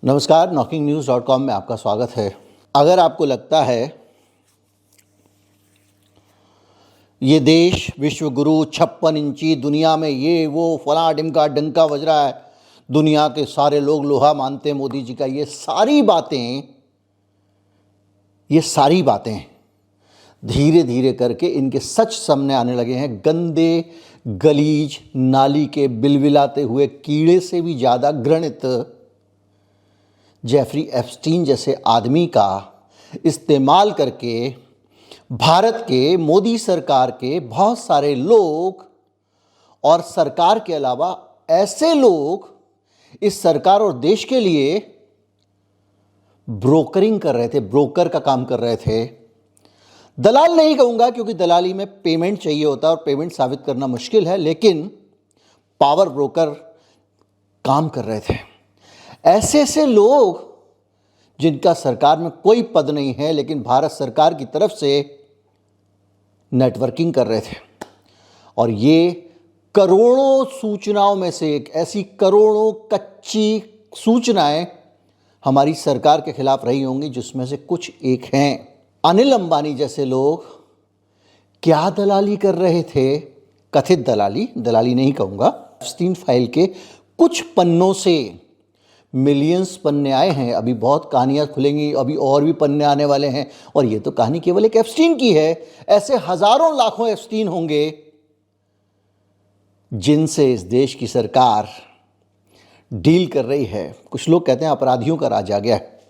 नमस्कार, knocking-news.com में आपका स्वागत है। अगर आपको लगता है ये देश विश्व गुरु 56 इंची दुनिया में ये वो फला ढिमका डंका बज रहा है, दुनिया के सारे लोग लोहा मानते हैं मोदी जी का, ये सारी बातें धीरे धीरे करके इनके सच सामने आने लगे हैं। गंदे गलीज नाली के बिलबिलाते हुए कीड़े से भी ज़्यादा घृणित जेफरी एप्स्टीन जैसे आदमी का इस्तेमाल करके भारत के मोदी सरकार के बहुत सारे लोग और सरकार के अलावा ऐसे लोग इस सरकार और देश के लिए ब्रोकरिंग कर रहे थे, ब्रोकर का काम कर रहे थे। दलाल नहीं कहूँगा क्योंकि दलाली में पेमेंट चाहिए होता है और पेमेंट साबित करना मुश्किल है, लेकिन पावर ब्रोकर काम कर रहे थे। ऐसे ऐसे लोग जिनका सरकार में कोई पद नहीं है लेकिन भारत सरकार की तरफ से नेटवर्किंग कर रहे थे, और ये करोड़ों सूचनाओं में से एक ऐसी करोड़ों कच्ची सूचनाएं हमारी सरकार के खिलाफ रही होंगी, जिसमें से कुछ एक हैं अनिल अंबानी जैसे लोग क्या दलाली कर रहे थे। कथित दलाली नहीं कहूँगा। एप्स्टीन फाइल के कुछ पन्नों से मिलियंस पन्ने आए हैं, अभी बहुत कहानियाँ खुलेंगी, अभी और भी पन्ने आने वाले हैं, और ये तो कहानी केवल एक एप्स्टीन की है। ऐसे हजारों लाखों एप्स्टीन होंगे जिनसे इस देश की सरकार डील कर रही है। कुछ लोग कहते हैं अपराधियों का राज आ गया है।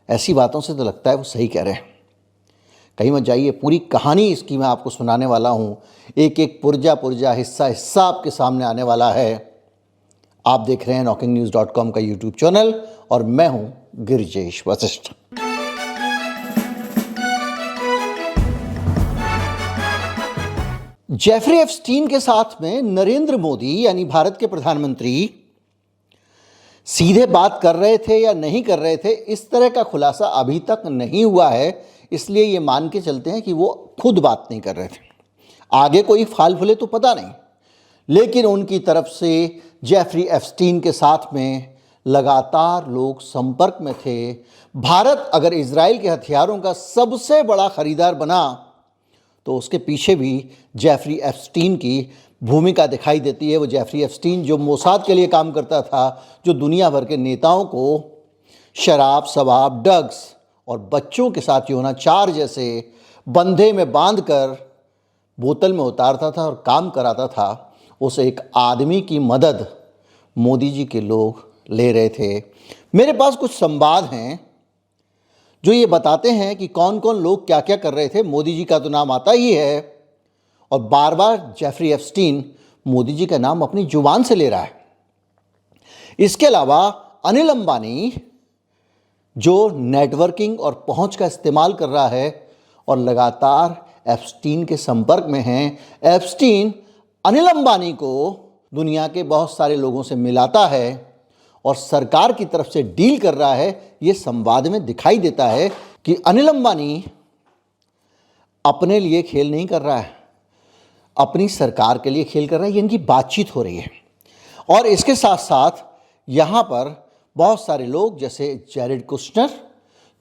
ऐसी बातों से तो लगता है वो सही कह रहे हैं। कहीं मत जाइए, पूरी कहानी इसकी मैं आपको सुनाने वाला हूँ। एक एक पुर्जा हिस्सा आपके सामने आने वाला है। आप देख रहे हैं knocking-news.com का यूट्यूब चैनल और मैं हूं गिरिजेश वशिष्ठ। जेफरी एप्स्टीन के साथ में नरेंद्र मोदी यानी भारत के प्रधानमंत्री सीधे बात कर रहे थे या नहीं कर रहे थे, इस तरह का खुलासा अभी तक नहीं हुआ है। इसलिए ये मान के चलते हैं कि वो खुद बात नहीं कर रहे थे। आगे कोई फाल फूले तो पता नहीं, लेकिन उनकी तरफ से जेफरी एप्स्टीन के साथ में लगातार लोग संपर्क में थे। भारत अगर इजराइल के हथियारों का सबसे बड़ा खरीदार बना तो उसके पीछे भी जेफरी एप्स्टीन की भूमिका दिखाई देती है। वो जेफरी एप्स्टीन जो मोसाद के लिए काम करता था, जो दुनिया भर के नेताओं को शराब, शबाब, ड्रग्स और बच्चों के साथ यौनाचार जैसे बंधे में बांधकर बोतल में उतारता था और काम कराता था, उस एक आदमी की मदद मोदी जी के लोग ले रहे थे। मेरे पास कुछ संवाद हैं जो ये बताते हैं कि कौन कौन लोग क्या क्या कर रहे थे। मोदी जी का तो नाम आता ही है और बार बार जेफरी एप्स्टीन मोदी जी का नाम अपनी जुबान से ले रहा है। इसके अलावा अनिल अंबानी जो नेटवर्किंग और पहुंच का इस्तेमाल कर रहा है और लगातार एप्स्टीन के संपर्क में हैं। एप्स्टीन अनिल अंबानी को दुनिया के बहुत सारे लोगों से मिलाता है और सरकार की तरफ से डील कर रहा है। ये संवाद में दिखाई देता है कि अनिल अंबानी अपने लिए खेल नहीं कर रहा है, अपनी सरकार के लिए खेल कर रहा है। ये इनकी बातचीत हो रही है। और इसके साथ साथ यहाँ पर बहुत सारे लोग जैसे जैरेड कुश्नर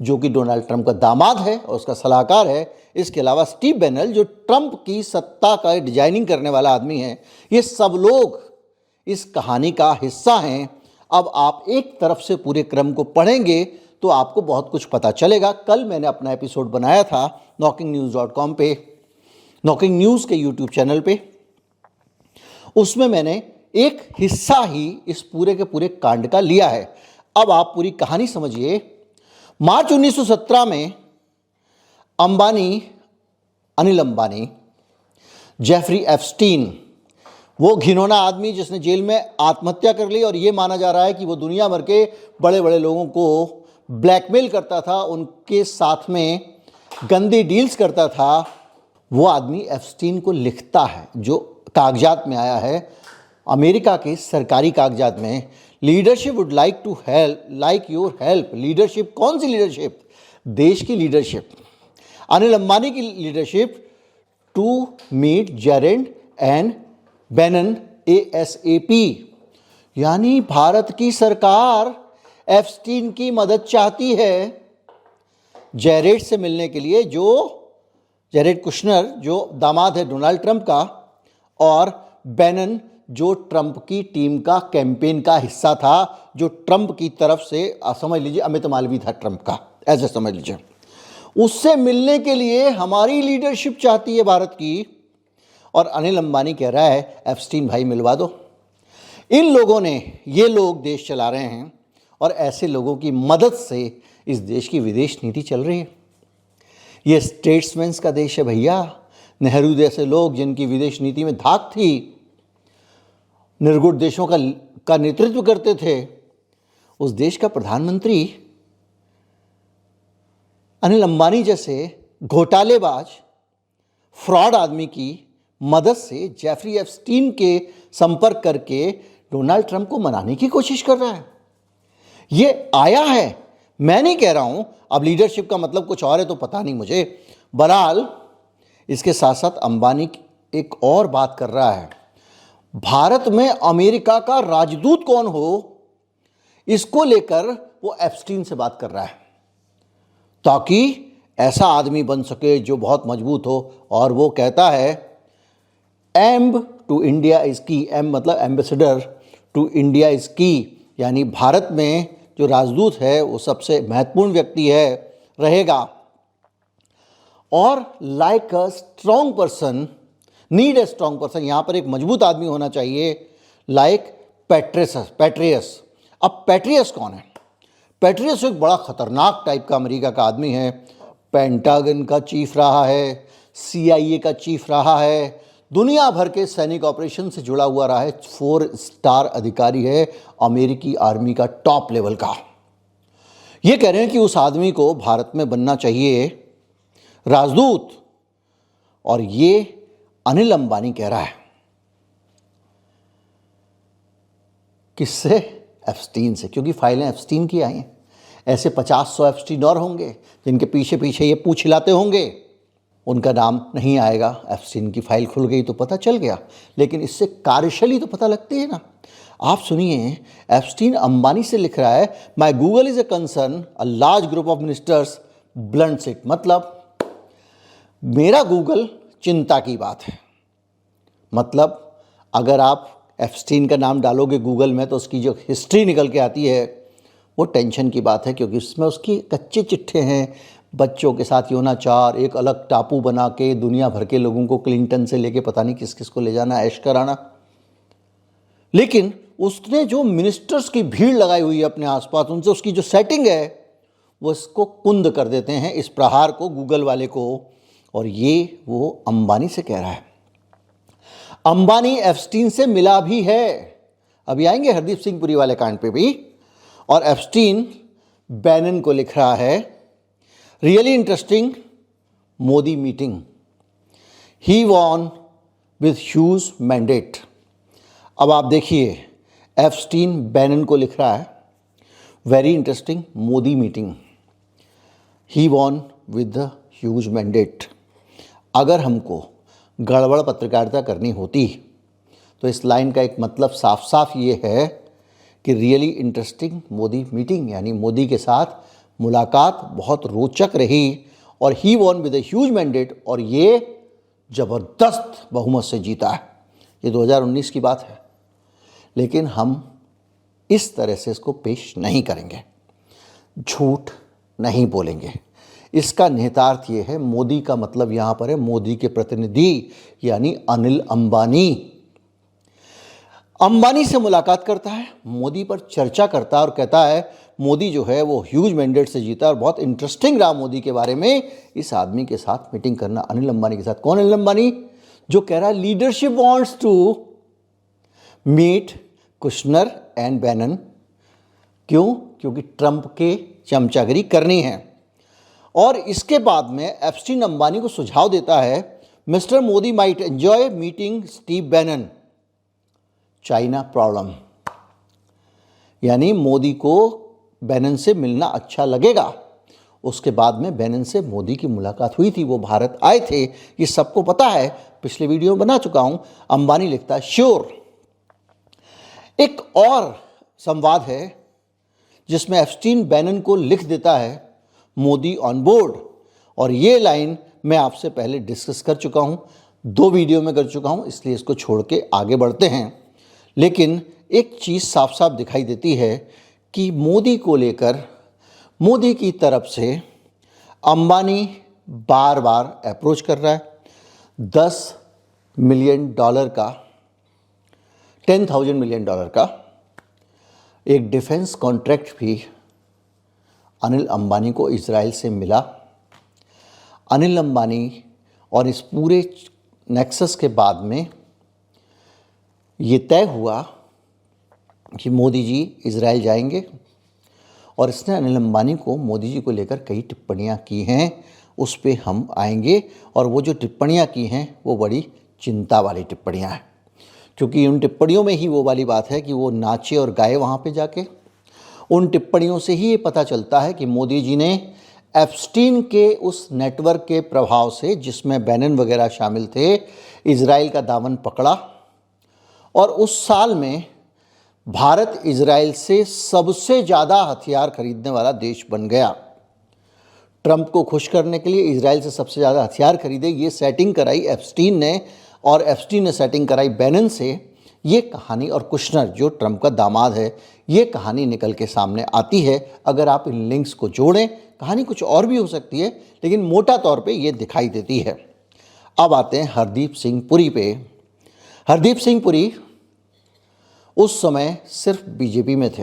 जो कि डोनाल्ड ट्रंप का दामाद है और उसका सलाहकार है, इसके अलावा स्टीव बेनल जो ट्रंप की सत्ता का डिजाइनिंग करने वाला आदमी है, ये सब लोग इस कहानी का हिस्सा हैं। अब आप एक तरफ से पूरे क्रम को पढ़ेंगे तो आपको बहुत कुछ पता चलेगा। कल मैंने अपना एपिसोड बनाया था knocking-news.com पे, नॉकिंग न्यूज़ के यूट्यूब चैनल पे। उसमें मैंने एक हिस्सा ही इस पूरे के पूरे कांड का लिया है। अब आप पूरी कहानी समझिए। मार्च 1917 में अनिल अंबानी, जेफरी एप्स्टीन, वो घिनौना आदमी जिसने जेल में आत्महत्या कर ली और ये माना जा रहा है कि वो दुनिया भर के बड़े बड़े लोगों को ब्लैकमेल करता था, उनके साथ में गंदी डील्स करता था, वो आदमी एप्स्टीन को लिखता है जो कागजात में आया है, अमेरिका के सरकारी कागजात में, leadership would like your help. Leadership कौन सी लीडरशिप? देश की लीडरशिप, अनिल अंबानी की leadership, to meet Jared and Bannon ASAP। यानी भारत की सरकार एप्स्टीन की मदद चाहती है जैरेड से मिलने के लिए, जो जैरेड कुशनर जो दामाद है डोनाल्ड ट्रंप का, और बैनन जो ट्रंप की टीम का कैंपेन का हिस्सा था, जो ट्रंप की तरफ से समझ लीजिए अमित मालवीय था ट्रंप का, ऐसे समझ लीजिए। उससे मिलने के लिए हमारी लीडरशिप चाहती है भारत की, और अनिल अंबानी कह रहा है एप्स्टीन भाई मिलवा दो। इन लोगों ने, ये लोग देश चला रहे हैं और ऐसे लोगों की मदद से इस देश की विदेश नीति चल रही है। ये स्टेट्समैन्स का देश है भैया। नेहरू जैसे लोग जिनकी विदेश नीति में धाक थी, निर्गुण देशों का नेतृत्व करते थे, उस देश का प्रधानमंत्री अनिल अंबानी जैसे घोटालेबाज फ्रॉड आदमी की मदद से जेफरी एप्स्टीन के संपर्क करके डोनाल्ड ट्रंप को मनाने की कोशिश कर रहा है। ये आया है, मैं नहीं कह रहा हूं। अब लीडरशिप का मतलब कुछ और है तो पता नहीं मुझे। बहरहाल इसके साथ साथ अंबानी एक और बात कर रहा है, भारत में अमेरिका का राजदूत कौन हो, इसको लेकर वो एप्स्टीन से बात कर रहा है, ताकि ऐसा आदमी बन सके जो बहुत मजबूत हो। और वो कहता है एम्ब टू इंडिया इज की, एम मतलब एम्बेसडर टू इंडिया इज की, यानी भारत में जो राजदूत है वो सबसे महत्वपूर्ण व्यक्ति है, रहेगा। और like a strong person need a strong person, यहाँ पर एक मजबूत आदमी होना चाहिए, लाइक पेट्रियस। अब पेट्रियस कौन है? पेट्रियस एक बड़ा खतरनाक टाइप का अमेरिका का आदमी है, पेंटागन का चीफ रहा है, CIA का चीफ रहा है, दुनिया भर के सैनिक ऑपरेशन से जुड़ा हुआ रहा है, 4 स्टार अधिकारी है अमेरिकी आर्मी का टॉप लेवल का। ये कह रहे हैं कि उस आदमी को भारत में बनना चाहिए राजदूत, और ये अनिल अंबानी कह रहा है। किससे? एप्स्टीन से, क्योंकि फाइलें एप्स्टीन की आई हैं। ऐसे 50-100 एप्स्टीन और होंगे जिनके पीछे पीछे ये पूछ हिलाते होंगे, उनका नाम नहीं आएगा। एप्स्टीन की फाइल खुल गई तो पता चल गया, लेकिन इससे कार्यशैली तो पता लगती है ना। आप सुनिए, एप्स्टीन अंबानी से लिख रहा है, my Google is a concern a large group of ministers blunts it, मतलब मेरा गूगल चिंता की बात है। मतलब अगर आप एप्स्टीन का नाम डालोगे गूगल में तो उसकी जो हिस्ट्री निकल के आती है वो टेंशन की बात है, क्योंकि उसमें उसकी कच्चे चिट्ठे हैं, बच्चों के साथ यौनाचार, एक अलग टापू बना के दुनिया भर के लोगों को क्लिंटन से लेके पता नहीं किस किस को ले जाना, ऐश कराना। लेकिन उसने जो मिनिस्टर्स की भीड़ लगाई हुई है अपने आसपास, उनसे उसकी जो सेटिंग है वो इसको कुंद कर देते हैं, इस प्रहार को, गूगल वाले को। और ये वो अंबानी से कह रहा है। अंबानी एप्स्टीन से मिला भी है, अभी आएंगे हरदीप सिंह पुरी वाले कांड पे भी। और एप्स्टीन बैनन को लिख रहा है, really interesting Modi meeting, he won with huge mandate. अब आप देखिए, एप्स्टीन बैनन को लिख रहा है, very interesting Modi meeting, he won with the huge mandate. अगर हमको गड़बड़ पत्रकारिता करनी होती तो इस लाइन का एक मतलब साफ साफ ये है कि रियली इंटरेस्टिंग मोदी मीटिंग, यानी मोदी के साथ मुलाकात बहुत रोचक रही, और he won with a huge mandate, और ये ज़बरदस्त बहुमत से जीता है। ये 2019 की बात है, लेकिन हम इस तरह से इसको पेश नहीं करेंगे, झूठ नहीं बोलेंगे। इसका निहितार्थ ये है, मोदी का मतलब यहाँ पर है मोदी के प्रतिनिधि, यानी अनिल अंबानी। अंबानी से मुलाकात करता है, मोदी पर चर्चा करता है और कहता है मोदी जो है वो ह्यूज मैंडेट से जीता और बहुत इंटरेस्टिंग रहा मोदी के बारे में इस आदमी के साथ मीटिंग करना, अनिल अंबानी के साथ। कौन अनिल अंबानी? जो कह रहा है leadership wants to meet Kushner and Bannon. क्यों? क्योंकि ट्रंप के चमचागिरी करनी है। और इसके बाद में एप्स्टीन अंबानी को सुझाव देता है, mister Modi might enjoy meeting Steve Bannon, China problem, यानी मोदी को बैनन से मिलना अच्छा लगेगा। उसके बाद में बैनन से मोदी की मुलाकात हुई थी, वो भारत आए थे, ये सबको पता है, पिछले वीडियो में बना चुका हूं। अंबानी लिखता है श्योर। एक और संवाद है जिसमें एप्स्टीन बैनन को लिख देता है मोदी ऑन बोर्ड। और ये लाइन मैं आपसे पहले डिस्कस कर चुका हूँ, 2 वीडियो में कर चुका हूँ, इसलिए इसको छोड़ के आगे बढ़ते हैं। लेकिन एक चीज़ साफ साफ दिखाई देती है कि मोदी को लेकर मोदी की तरफ से अंबानी बार बार अप्रोच कर रहा है। $10 मिलियन का, $10,000 मिलियन का एक डिफेंस कॉन्ट्रैक्ट भी अनिल अंबानी को इजराइल से मिला। अनिल अंबानी और इस पूरे नेक्सस के बाद में ये तय हुआ कि मोदी जी इजराइल जाएंगे और इसने अनिल अंबानी को मोदी जी को लेकर कई टिप्पणियां की हैं, उस पे हम आएंगे। और वो जो टिप्पणियां की हैं वो बड़ी चिंता वाली टिप्पणियां हैं, क्योंकि उन टिप्पणियों में ही वो वाली बात है कि वो नाचे और गाए वहाँ पे जाके। उन टिप्पणियों से ही ये पता चलता है कि मोदी जी ने एप्स्टीन के उस नेटवर्क के प्रभाव से, जिसमें बैनन वगैरह शामिल थे, इजराइल का दामन पकड़ा। और उस साल में भारत इजराइल से सबसे ज़्यादा हथियार खरीदने वाला देश बन गया। ट्रंप को खुश करने के लिए इजराइल से सबसे ज़्यादा हथियार खरीदे, ये सेटिंग कराई एप्स्टीन ने, और एप्स्टीन ने सेटिंग कराई बैनन से। ये कहानी, और कुशनर जो ट्रंप का दामाद है, ये कहानी निकल के सामने आती है। अगर आप इन लिंक्स को जोड़ें, कहानी कुछ और भी हो सकती है, लेकिन मोटा तौर पे ये दिखाई देती है। अब आते हैं हरदीप सिंह पुरी पे। हरदीप सिंह पुरी उस समय सिर्फ बीजेपी में थे।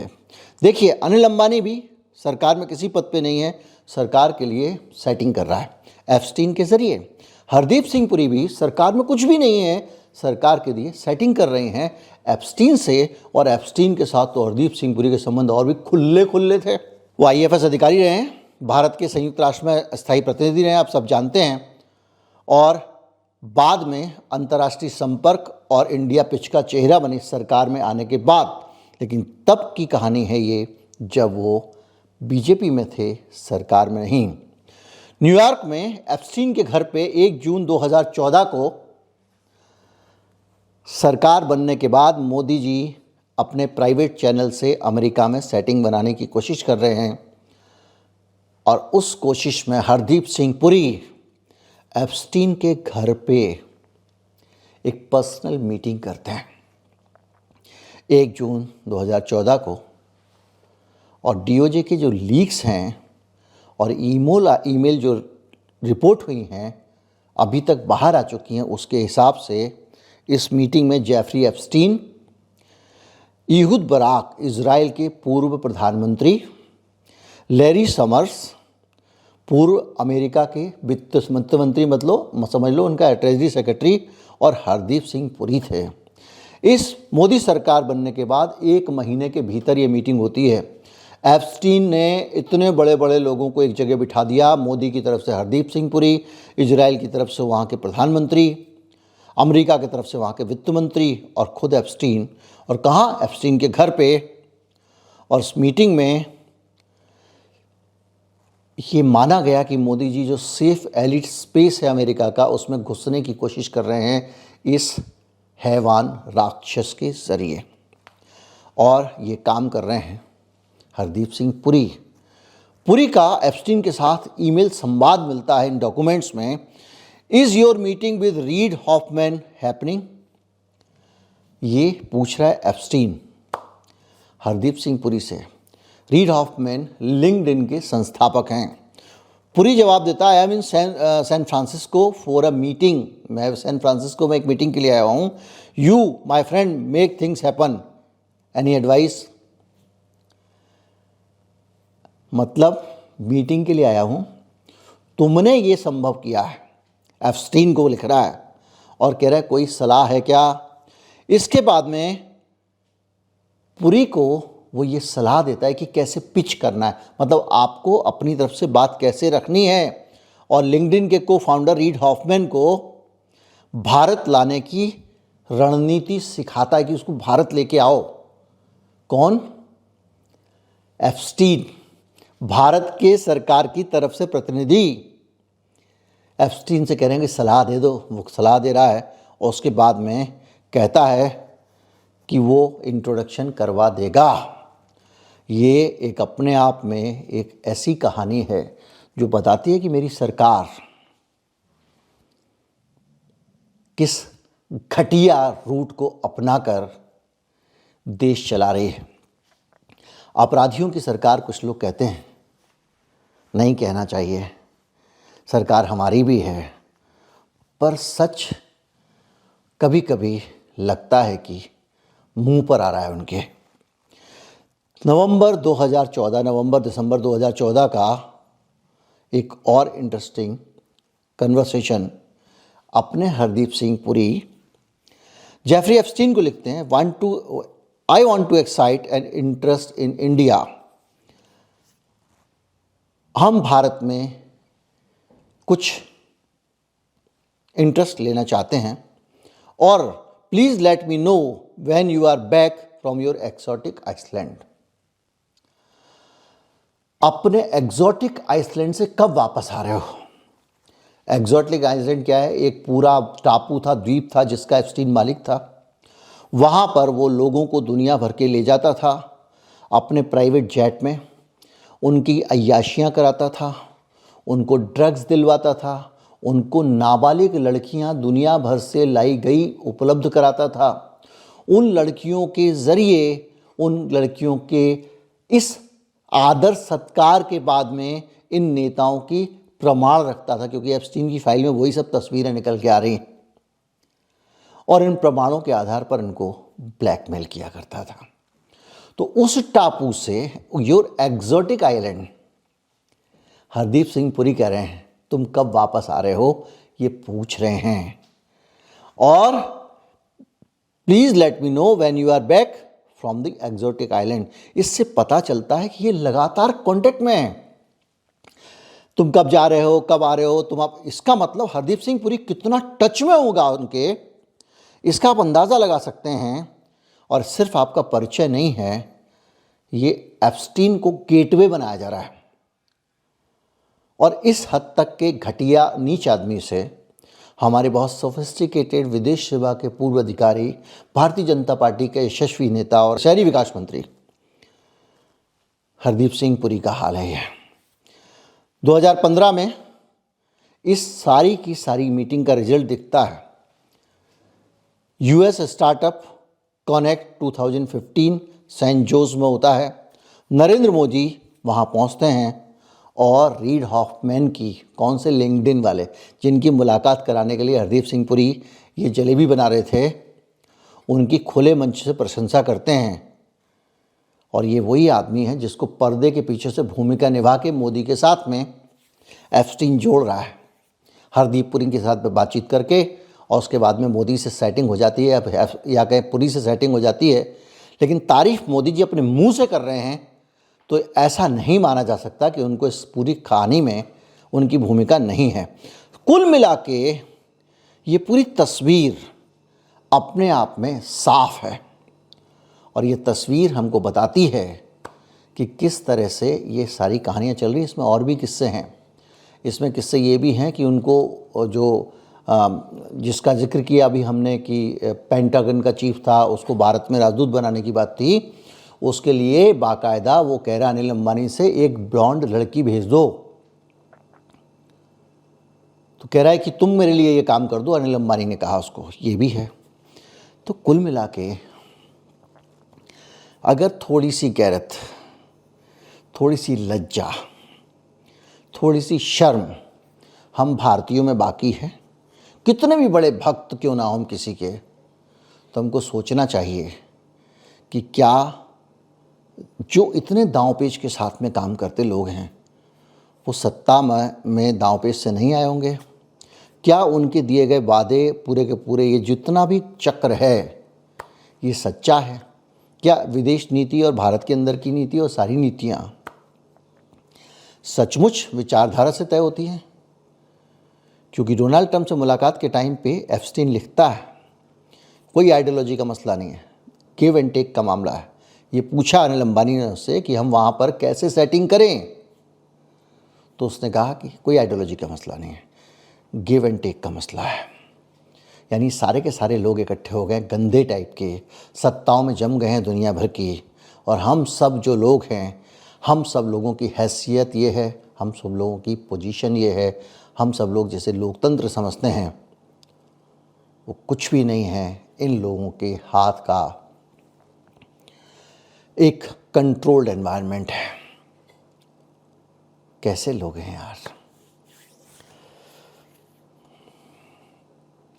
देखिए, अनिल अंबानी भी सरकार में किसी पद पे नहीं है, सरकार के लिए सेटिंग कर रहा है एप्स्टीन के ज़रिए। हरदीप सिंह पुरी भी सरकार में कुछ भी नहीं है, सरकार के लिए सेटिंग कर रहे हैं एप्स्टीन से। और एप्स्टीन के साथ तो हरदीप सिंह पुरी के संबंध और भी खुले थे। वो IAFS अधिकारी रहे हैं, भारत के संयुक्त राष्ट्र में स्थायी प्रतिनिधि रहे हैं, आप सब जानते हैं। और बाद में अंतर्राष्ट्रीय संपर्क और इंडिया पिच का चेहरा बने सरकार में आने के बाद। लेकिन तब की कहानी है ये, जब वो बीजेपी में थे, सरकार में नहीं। न्यूयॉर्क में एप्स्टीन के घर पे 1 जून 2014 को सरकार बनने के बाद मोदी जी अपने प्राइवेट चैनल से अमेरिका में सेटिंग बनाने की कोशिश कर रहे हैं। और उस कोशिश में हरदीप सिंह पुरी एप्स्टीन के घर पे एक पर्सनल मीटिंग करते हैं 1 जून 2014 को। और DOJ के जो लीक्स हैं और ईमेल जो रिपोर्ट हुई हैं, अभी तक बाहर आ चुकी हैं, उसके हिसाब से इस मीटिंग में जेफरी एप्स्टीन, इहुद बराक इजराइल के पूर्व प्रधानमंत्री, लैरी समर्स पूर्व अमेरिका के वित्त मंत्री, मतलब समझ लो उनका ट्रेजरी सेक्रेटरी, और हरदीप सिंह पुरी थे। इस मोदी सरकार बनने के बाद 1 महीने के भीतर ये मीटिंग होती है। एप्स्टीन ने इतने बड़े बड़े लोगों को एक जगह बिठा दिया, मोदी की तरफ से हरदीप सिंह पुरी, इजराइल की तरफ से वहाँ के प्रधानमंत्री, अमेरिका की तरफ से वहाँ के वित्त मंत्री, और खुद एप्स्टीन। और कहाँ? एप्स्टीन के घर पे। और इस मीटिंग में ये माना गया कि मोदी जी जो सेफ एलिट स्पेस है अमेरिका का, उसमें घुसने की कोशिश कर रहे हैं इस हैवान राक्षस के ज़रिए। और ये काम कर रहे हैं हरदीप सिंह पुरी। पुरी का एप्स्टीन के साथ ईमेल संवाद मिलता है इन डॉक्यूमेंट्स में। Is your meeting with read Hoffmann happening? ये पूछ रहा है एप्स्टीन हरदीप सिंह पुरी से। रीड हॉफमैन लिंक्डइन के संस्थापक हैं। पुरी जवाब देता है, I am in San Francisco for a meeting. मैं सैन फ्रांसिस्को में एक मीटिंग के लिए आया हूँ। You my friend make things happen, any advice? मतलब मीटिंग के लिए आया हूँ, तुमने ये संभव किया है। एप्स्टीन को लिख रहा है और कह रहा है कोई सलाह है क्या? इसके बाद में पुरी को वो ये सलाह देता है कि कैसे पिच करना है, मतलब आपको अपनी तरफ से बात कैसे रखनी है। और लिंक्डइन के को फाउंडर रीड हॉफमैन को भारत लाने की रणनीति सिखाता है कि उसको भारत लेके आओ। कौन? एप्स्टीन, भारत के सरकार की तरफ से प्रतिनिधि। एप्स्टीन से कह रहे हैं कि सलाह दे दो, वो सलाह दे रहा है। और उसके बाद में कहता है कि वो इंट्रोडक्शन करवा देगा। ये एक अपने आप में एक ऐसी कहानी है जो बताती है कि मेरी सरकार किस घटिया रूट को अपनाकर देश चला रही है। अपराधियों की सरकार कुछ लोग कहते हैं, नहीं कहना चाहिए, सरकार हमारी भी है, पर सच कभी कभी लगता है कि मुंह पर आ रहा है उनके। नवंबर दिसंबर 2014 का एक और इंटरेस्टिंग कन्वर्सेशन अपने हरदीप सिंह पुरी जेफरी एप्स्टीन को लिखते हैं, I want to excite an interest in India. हम भारत में कुछ इंटरेस्ट लेना चाहते हैं और please let me know when you are back from your exotic island. अपने एक्सोटिक आइसलैंड से कब वापस आ रहे हो? एक्सोटिक आइसलैंड क्या है? एक पूरा टापू था, द्वीप था जिसका एप्स्टीन मालिक था। वहाँ पर वो लोगों को दुनिया भर के ले जाता था अपने प्राइवेट जेट में, उनकी अय्याशियाँ कराता था, उनको ड्रग्स दिलवाता था, उनको नाबालिग लड़कियाँ दुनिया भर से लाई गई उपलब्ध कराता था। उन लड़कियों के ज़रिए उन लड़कियों के इस आदर सत्कार के बाद में इन नेताओं की प्रमाण रखता था, क्योंकि एप्स्टीन की फाइल में वही सब तस्वीरें निकल के आ रही हैं, और इन प्रमाणों के आधार पर इनको ब्लैकमेल किया करता था। तो उस टापू से your exotic island, Hardeep Singh Puri कह रहे हैं तुम कब वापस आ रहे हो, ये पूछ रहे हैं, और please let me know when you are back from the exotic island. इससे पता चलता है कि ये लगातार कांटेक्ट में है। तुम कब जा रहे हो, कब आ रहे हो तुम। आप इसका मतलब हरदीप सिंह पुरी कितना टच में होगा उनके, इसका आप अंदाज़ा लगा सकते हैं। और सिर्फ आपका परिचय नहीं है, ये एप्स्टीन को गेटवे बनाया जा रहा है। और इस हद तक के घटिया नीच आदमी से हमारे बहुत सोफिस्टिकेटेड विदेश सेवा के पूर्व अधिकारी, भारतीय जनता पार्टी के यशस्वी नेता और शहरी विकास मंत्री हरदीप सिंह पुरी का हाल है। यह 2015 में इस सारी की सारी मीटिंग का रिजल्ट दिखता है। US startup connect 2015 San Jose में होता है। नरेंद्र मोदी वहाँ पहुँचते हैं और रीड हॉफमैन की, कौन से लिंक्डइन वाले जिनकी मुलाकात कराने के लिए हरदीप सिंह पुरी ये जलेबी बना रहे थे, उनकी खुले मंच से प्रशंसा करते हैं। और ये वही आदमी है जिसको पर्दे के पीछे से भूमिका निभा के मोदी के साथ में एप्स्टीन जोड़ रहा है, हरदीप पुरी के साथ में बातचीत करके। और उसके बाद में मोदी से सेटिंग हो जाती है या कहीं पुरी से सेटिंग हो जाती है। लेकिन तारीफ मोदी जी अपने मुंह से कर रहे हैं, तो ऐसा नहीं माना जा सकता कि उनको इस पूरी कहानी में उनकी भूमिका नहीं है। कुल मिला के ये पूरी तस्वीर अपने आप में साफ है, और ये तस्वीर हमको बताती है कि किस तरह से ये सारी कहानियाँ चल रही हैं। इसमें और भी किस्से हैं। इसमें किस्से ये भी हैं कि उनको जो जिसका जिक्र किया अभी हमने कि पेंटागन का चीफ था, उसको भारत में राजदूत बनाने की बात थी, उसके लिए बाकायदा वो कह रहा अनिल अंबानी से एक ब्लॉन्ड लड़की भेज दो। तो कह रहा है कि तुम मेरे लिए ये काम कर दो, अनिल अंबानी ने कहा उसको। ये भी है। तो कुल मिला के अगर थोड़ी सी गैरत, थोड़ी सी लज्जा, थोड़ी सी शर्म हम भारतीयों में बाकी है, कितने भी बड़े भक्त क्यों ना हो हम किसी के, तो हमको सोचना चाहिए कि क्या जो इतने दांवपेच के साथ में काम करते लोग हैं, वो सत्ता में दांवपेच से नहीं आए होंगे? क्या उनके दिए गए वादे पूरे के पूरे, ये जितना भी चक्र है, ये सच्चा है? क्या विदेश नीति और भारत के अंदर की नीति और सारी नीतियाँ सचमुच विचारधारा से तय होती हैं? क्योंकि डोनाल्ड ट्रंप से मुलाकात के टाइम पे एप्स्टीन लिखता है, कोई आइडियोलॉजी का मसला नहीं है, गिव एंड टेक का मामला है। ये पूछा अनिल अंबानी ने उससे कि हम वहाँ पर कैसे सेटिंग करें, तो उसने कहा कि कोई आइडियोलॉजी का मसला नहीं है, गिव एंड टेक का मसला है। यानी सारे के सारे लोग इकट्ठे हो गए, गंदे टाइप के, सत्ताओं में जम गए हैं दुनिया भर की, और हम सब जो लोग हैं, हम सब लोगों की हैसियत ये है, हम सब लोगों की पोजीशन ये है, हम सब लोग जैसे लोकतंत्र समझते हैं वो कुछ भी नहीं है। इन लोगों के हाथ का एक कंट्रोल्ड एनवायरनमेंट है। कैसे लोग हैं यार।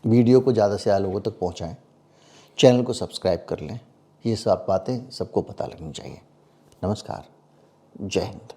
वीडियो को ज़्यादा से ज़्यादा लोगों तक पहुंचाएं, चैनल को सब्सक्राइब कर लें। ये सब बातें सबको पता लगनी चाहिए। नमस्कार, जय हिंद।